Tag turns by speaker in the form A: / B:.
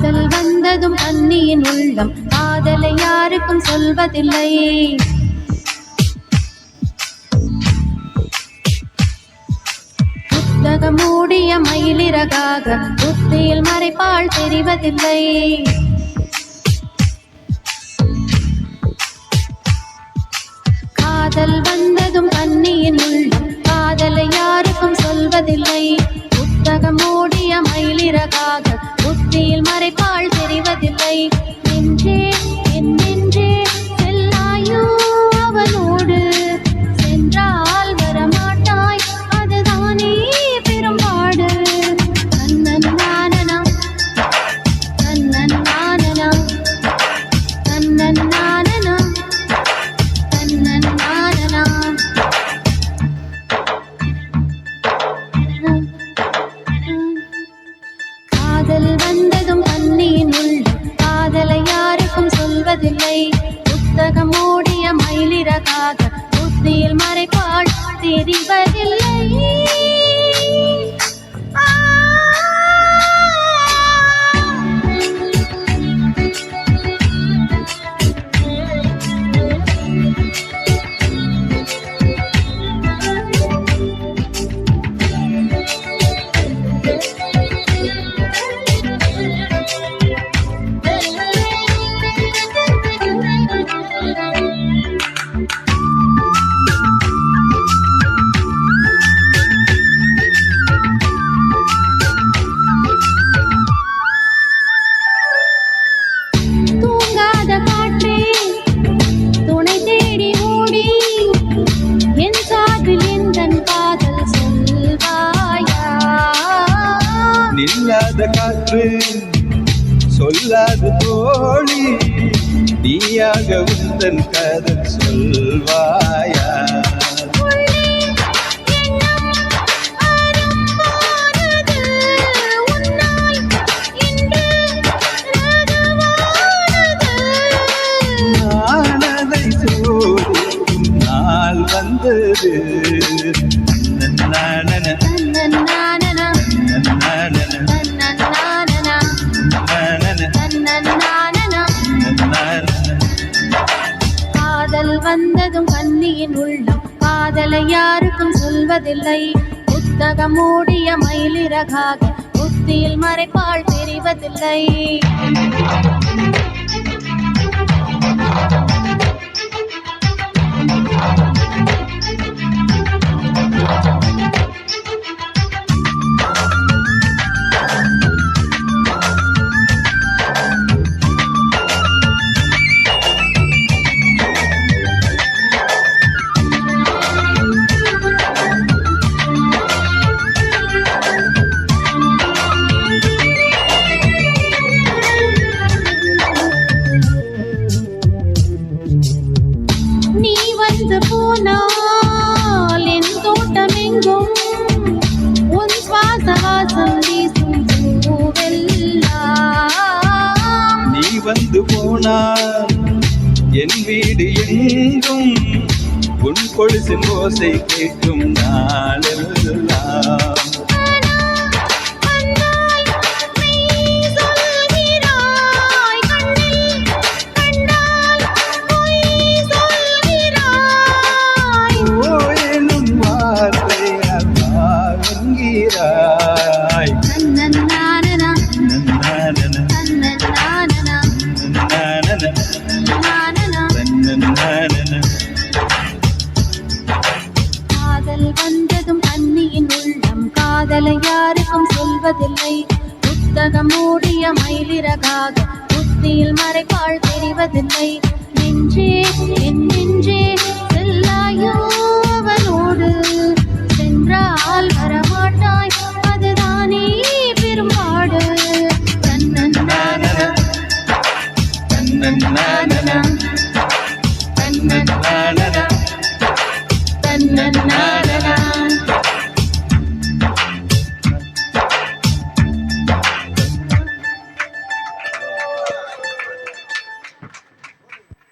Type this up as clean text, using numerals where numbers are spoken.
A: காதல் வந்ததும் அன்னியின் உள்ளம் காதலை யாருக்கும் சொல்வதில்லை. புத்தகம் மூடிய மயிலிறகாக புத்தியில் மறைப்பால் தெரிவதில்லை. காதல் வந்ததும் அன்னியின் உள்ளம் காதலை யாருக்கும் சொல்வதில்லை. புத்தகம் மூடிய மயிலிறகாக புத்தியில் மறைப்பால் தெரிவதில்லை. நெஞ்சே என் நெஞ்சே செல்லாயோ அவனோடு சென்றால் வரமாட்டாய் அதுதானே பெரும்பாடு. கண்ணன் நானனா கண்ணன் நானனா கண்ணன் நானனா கண்ணன் நானனா. காதல் வந்ததும் அன்னியின் உள்ளம் காதலை யாருக்கும் சொல்வதில்லை. புத்தகம் மூடிய மயிலிறகாக புத்தியில் மறைப்பால் தெரிவதில்லை.
B: நில்லாத காற்று சொல்லாது தோழி நீயாக உந்தன் காதல் சொல்வாயா. நானதை சோதி நாள் வந்தது.
A: காதல் வந்ததும் கன்னியின் உள்ளம் காதலை யாருக்கும் சொல்வதில்லை. புத்தகம் மூடிய மயிலிறகாக புத்தியில் மறைப்பால் தெரிவதில்லை. நீ வந்து போனால் என் தோட்டம் எங்கும் உன் சுவாச வாசம் வீசும் பூவெல்லாம்.
B: நீ வந்து போனால் என் வீடு எங்கும் உன் கொலுசின் ஓசை கேட்கும் நாளெல்லாம்.
A: காதல் வந்ததும் அன்னியின் உள்ளம் காதலை யாருக்கும் சொல்வதில்லை. புத்தகம் மூடிய மயிலிறகாக புத்தியில் மறைப்பால் தெரிவதில்லை. நெஞ்சே என் நெஞ்சே செல்லாயோ